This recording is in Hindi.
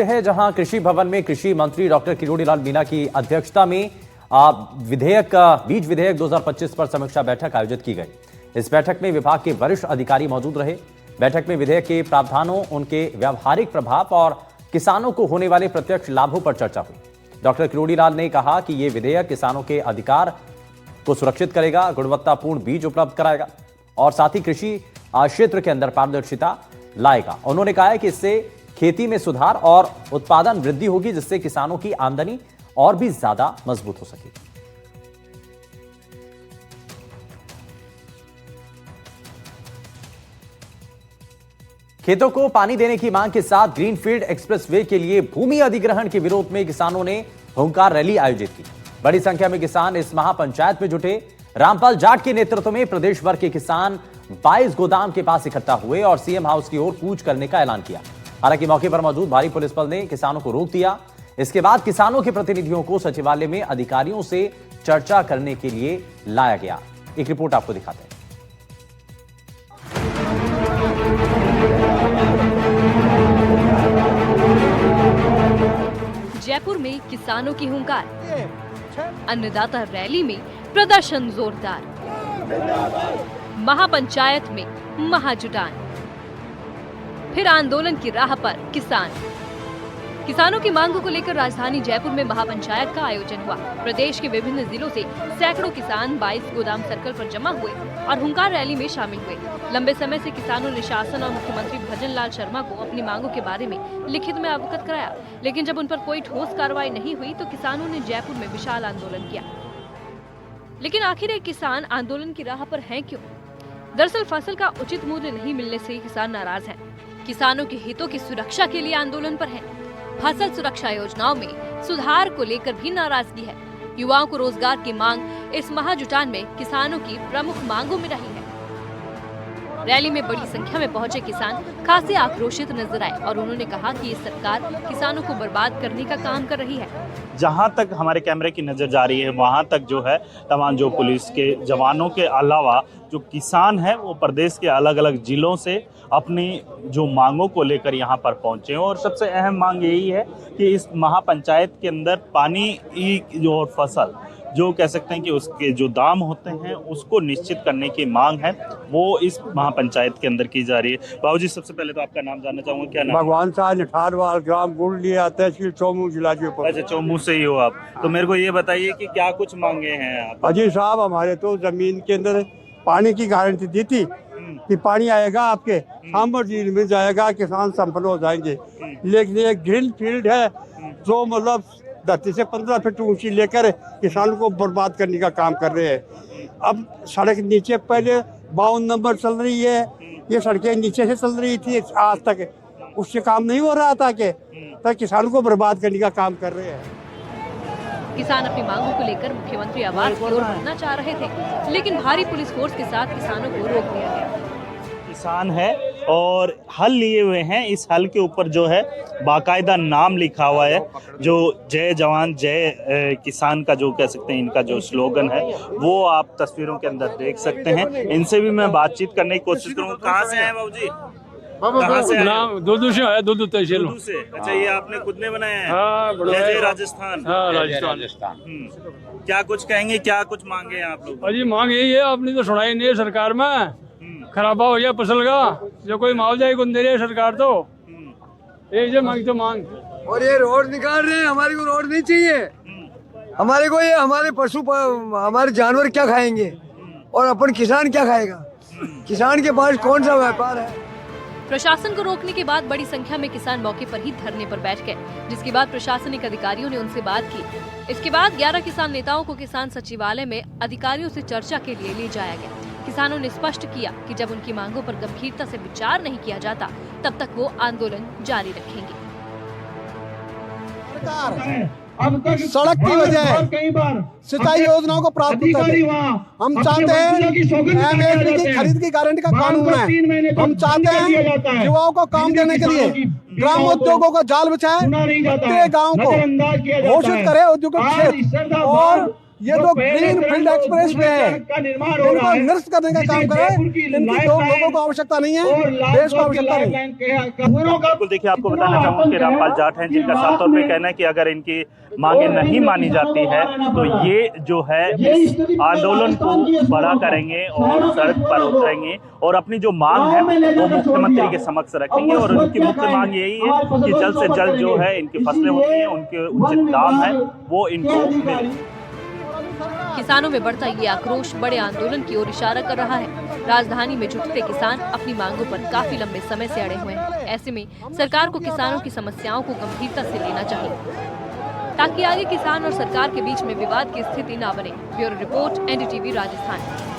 है जहां कृषि भवन में कृषि मंत्री डॉक्टर किरोड़ी लाल मीणा की अध्यक्षता में बीज विधेयक 2025 पर समीक्षा बैठक आयोजित की गई। इस बैठक में विभाग के वरिष्ठ अधिकारी मौजूद रहे। बैठक में विधेयक के प्रावधानों, उनके व्यावहारिक प्रभाव और किसानों को होने वाले प्रत्यक्ष लाभों पर चर्चा हुई। डॉक्टर किरोड़ी लाल ने कहा कि यह विधेयक किसानों के अधिकार को सुरक्षित करेगा, गुणवत्तापूर्ण बीज उपलब्ध कराएगा और साथ ही कृषि क्षेत्र के अंदर पारदर्शिता लाएगा। उन्होंने कहा है कि इससे खेती में सुधार और उत्पादन वृद्धि होगी, जिससे किसानों की आमदनी और भी ज्यादा मजबूत हो सकेगी। खेतों को पानी देने की मांग के साथ ग्रीनफील्ड एक्सप्रेसवे के लिए भूमि अधिग्रहण के विरोध में किसानों ने हुंकार रैली आयोजित की। बड़ी संख्या में किसान इस महापंचायत में जुटे। रामपाल जाट के नेतृत्व में प्रदेश भर के किसान 22 गोदाम के पास इकट्ठा हुए और सीएम हाउस की ओर कूच करने का ऐलान किया। हालांकि मौके पर मौजूद भारी पुलिस बल ने किसानों को रोक दिया। इसके बाद किसानों के प्रतिनिधियों को सचिवालय में अधिकारियों से चर्चा करने के लिए लाया गया। एक रिपोर्ट आपको दिखाते हैं। जयपुर में किसानों की हुंकार, अन्नदाता रैली में प्रदर्शन जोरदार, महापंचायत में महाजुटान, फिर आंदोलन की राह पर किसानों की मांगों को लेकर राजधानी जयपुर में महापंचायत का आयोजन हुआ। प्रदेश के विभिन्न जिलों से सैकड़ों किसान 22 गोदाम सर्कल पर जमा हुए और हुंकार रैली में शामिल हुए। लंबे समय से किसानों ने शासन और मुख्यमंत्री भजन लाल शर्मा को अपनी मांगों के बारे में लिखित में अवगत कराया, लेकिन जब उन पर कोई ठोस कार्रवाई नहीं हुई तो किसानों ने जयपुर में विशाल आंदोलन किया। लेकिन आखिर ये किसान आंदोलन की राह पर हैं क्यों? दरअसल फसल का उचित मूल्य नहीं मिलने से किसान नाराज हैं। किसानों के हितों की सुरक्षा के लिए आंदोलन पर हैं। फसल सुरक्षा योजनाओं में सुधार को लेकर भी नाराजगी है। युवाओं को रोजगार की मांग इस महाजुटान में किसानों की प्रमुख मांगों में रही है। रैली में बड़ी संख्या में पहुंचे किसान खासे आक्रोशित नजर आए और उन्होंने कहा कि ये सरकार किसानों को बर्बाद करने का काम कर रही है। जहां तक हमारे कैमरे की नजर जा रही है वहां तक जो है तमाम जो पुलिस के जवानों के अलावा जो किसान है वो प्रदेश के अलग अलग जिलों से अपनी जो मांगों को लेकर यहाँ पर पहुंचे हैं। और सबसे अहम मांग यही है कि इस महापंचायत के अंदर पानी की जो फसल जो कह सकते हैं कि उसके जो दाम होते हैं उसको निश्चित करने की मांग है, वो इस महापंचायत के अंदर की जा रही है। बाबूजी, सबसे पहले तो आपका नाम जानना चाहूंगा। क्या नाम? भगवान शाह निठारवाल, ग्राम गुड़लिया, तहसील चौमू, जिला जयपुर। अच्छा, चौमू से ही हो आप। तो मेरे को ये बताइए कि क्या कुछ मांगे हैं आप? अजी साहब, हमारे तो जमीन के अंदर पानी की गारंटी दी थी कि पानी आएगा आपके सामर झील में जाएगा, किसान संपन्न हो जाएंगे। लेकिन एक ग्रीन फील्ड है जो मतलब 10 से 15 फीट ऊंची लेकर किसानों को बर्बाद करने का काम कर रहे हैं। अब सड़क नीचे पहले 52 नंबर चल रही है, ये सड़कें नीचे से चल रही थी आज तक, उससे काम नहीं हो रहा था कि तो किसानों को बर्बाद करने का काम कर रहे हैं। किसान अपनी मांगों को लेकर मुख्यमंत्री आवास की ओर बढ़ना चाह रहे थे, लेकिन भारी पुलिस फोर्स के साथ किसानों को रोक दिया गया। किसान है और हल लिए हुए हैं। इस हल के ऊपर जो है बाकायदा नाम लिखा हुआ है, जो जय जवान जय किसान का जो कह सकते हैं इनका जो स्लोगन है वो आप तस्वीरों के अंदर देख सकते हैं। इनसे भी मैं बातचीत करने की कोशिश करूँगा। कहाँ से आए बाबूजी? कहाँ से आए? दूध से है, दूध तहसील से। अच्छा, ये आपने खुद ने बनाया है? हाँ, राजस्थान। हाँ, राजस्थान। क्या कुछ कहेंगे, क्या कुछ मांगे हैं आप लोग? अजी मांग यही है, आपने तो सुनाई नहीं है सरकार में, खराबा हो गया फसल का, जो कोई मुआवजा ही कौन दे रही है सरकार तो एक जो मांग तो मांग। और ये रोड निकाल रहे हैं, हमारे को रोड नहीं चाहिए। हमारे को ये हमारे पशु हमारे जानवर क्या खाएंगे और अपन किसान क्या खाएगा? किसान के पास कौन सा व्यापार है? प्रशासन को रोकने के बाद बड़ी संख्या में किसान मौके पर ही धरने पर बैठ गए, जिसके बाद प्रशासनिक अधिकारियों ने उनसे बात की। इसके बाद 11 किसान नेताओं को किसान सचिवालय में अधिकारियों से चर्चा के लिए ले जाया गया। किसानों ने स्पष्ट किया कि जब उनकी मांगों पर गंभीरता से विचार नहीं किया जाता तब तक वो आंदोलन जारी रखेंगे। सड़क की वजह सिंचाई योजनाओं को प्राप्त करें। हम चाहते हैं एमएसपी की खरीद की गारंटी का कानून है। हम चाहते हैं युवाओं को काम देने के लिए ग्राम उद्योगों का जाल बिछाए, प्रत्येक गांव को घोषित करे उद्योगिक क्षेत्र और ये जो ग्रीन फील्ड एक्सप्रेस वे है इनको निरस्त करने का काम करे। इनकी लोगों को आवश्यकता नहीं है, देश को आवश्यकता नहीं। बिल्कुल, देखिए आपको बताना चाहूंगा कि रामपाल जाट हैं जिनका साफ तौर पे कहना है कि अगर इनकी मांगे नहीं मानी जाती है तो ये जो है इस आंदोलन को बड़ा करेंगे और सड़क पर उतरेंगे और अपनी जो मांग है वो मुख्यमंत्री के समक्ष रखेंगे। और उनकी मुख्य मांग यही है कि जल्द से जल्द जो है इनकी फसलें होती हैं उनके उचित दाम है वो इनको मिले। किसानों में बढ़ता ये आक्रोश बड़े आंदोलन की ओर इशारा कर रहा है। राजधानी में जुटते किसान अपनी मांगों पर काफी लंबे समय से अड़े हुए हैं। ऐसे में सरकार को किसानों की समस्याओं को गंभीरता से लेना चाहिए ताकि आगे किसान और सरकार के बीच में विवाद की स्थिति न बने। Bureau report, NDTV Rajasthan.